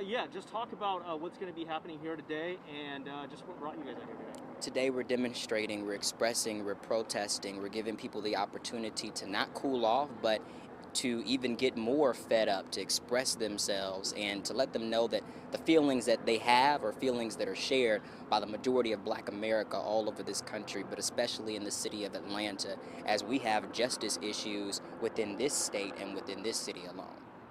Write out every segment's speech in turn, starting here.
Yeah, just talk about what's going to be happening here today and just what brought you guys out here today. Today we're demonstrating, we're expressing, we're protesting, we're giving people the opportunity to not cool off, but to even get more fed up, to express themselves and to let them know that the feelings that they have are feelings that are shared by the majority of Black America all over this country, but especially in the city of Atlanta, as we have justice issues within this state and within this city alone.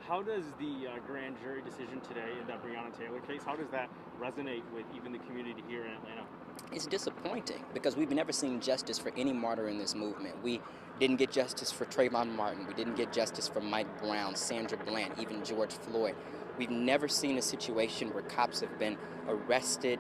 How does the grand jury decision today in that Breonna Taylor case, how does that resonate with even the community here in Atlanta? It's disappointing because we've never seen justice for any martyr in this movement. We didn't get justice for Trayvon Martin. We didn't get justice for Mike Brown, Sandra Bland, even George Floyd. We've never seen a situation where cops have been arrested,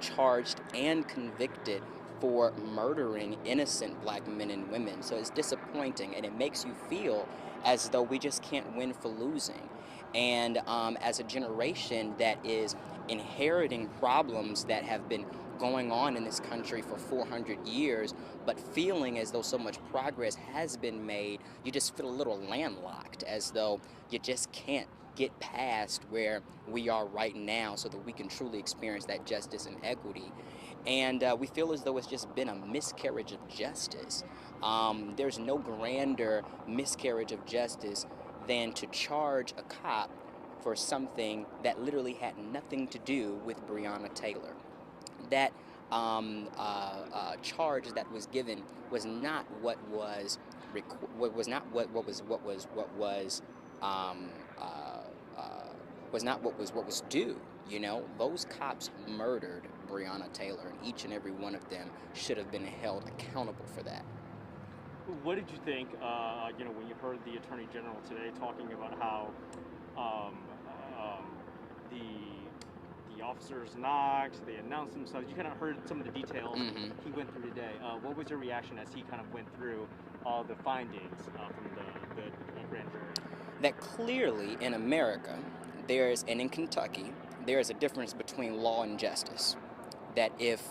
charged, and convicted for murdering innocent Black men and women. So it's disappointing, and it makes you feel as though we just can't win for losing. And as a generation that is inheriting problems that have been going on in this country for 400 years, but feeling as though so much progress has been made, you just feel a little landlocked, as though you just can't get past where we are right now so that we can truly experience that justice and equity. And we feel as though it's just been a miscarriage of justice. There's no grander miscarriage of justice than to charge a cop for something that literally had nothing to do with Breonna Taylor. That charge that was given was not what was was not what was due. You know, those cops murdered Breonna Taylor, and each and every one of them should have been held accountable for that. What did you think, when you heard the Attorney General today talking about how the officers knocked, they announced themselves? You kind of heard some of the details he went through today. What was your reaction as he kind of went through all the findings from the grand jury? That clearly in America, and in Kentucky, there is a difference between law and justice. That if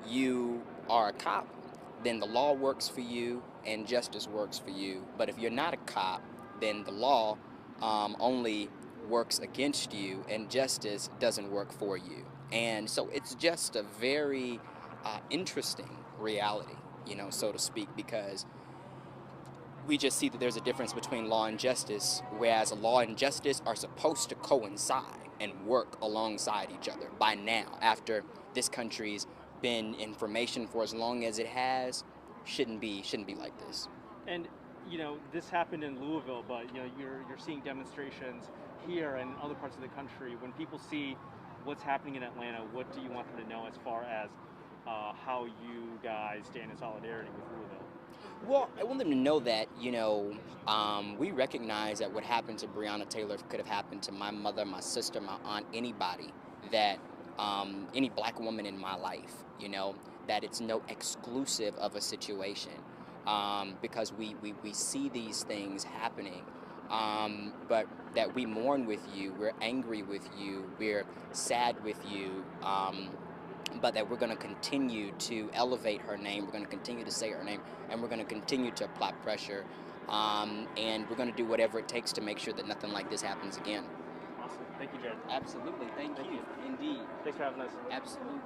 you are a cop, then the law works for you and justice works for you. But if you're not a cop, then the law only works against you and justice doesn't work for you. And so it's just a very interesting reality, so to speak, because we just see that there's a difference between law and justice, whereas law and justice are supposed to coincide and work alongside each other. By now, after this country's been in formation for as long as it has, shouldn't be like this. And this happened in Louisville, but you're seeing demonstrations here and other parts of the country. When people see what's happening in Atlanta, what do you want them to know as far as how you guys stand in solidarity with Louisville? Well, I want them to know that, we recognize that what happened to Breonna Taylor could have happened to my mother, my sister, my aunt, anybody, that any Black woman in my life, that it's no exclusive of a situation, because we see these things happening, but that we mourn with you, we're angry with you, we're sad with you, but that we're going to continue to elevate her name, we're going to continue to say her name, and we're going to continue to apply pressure, and we're going to do whatever it takes to make sure that nothing like this happens again. Awesome. Thank you, Jared. Absolutely. Thank you. Indeed. Thanks for having us. Absolutely.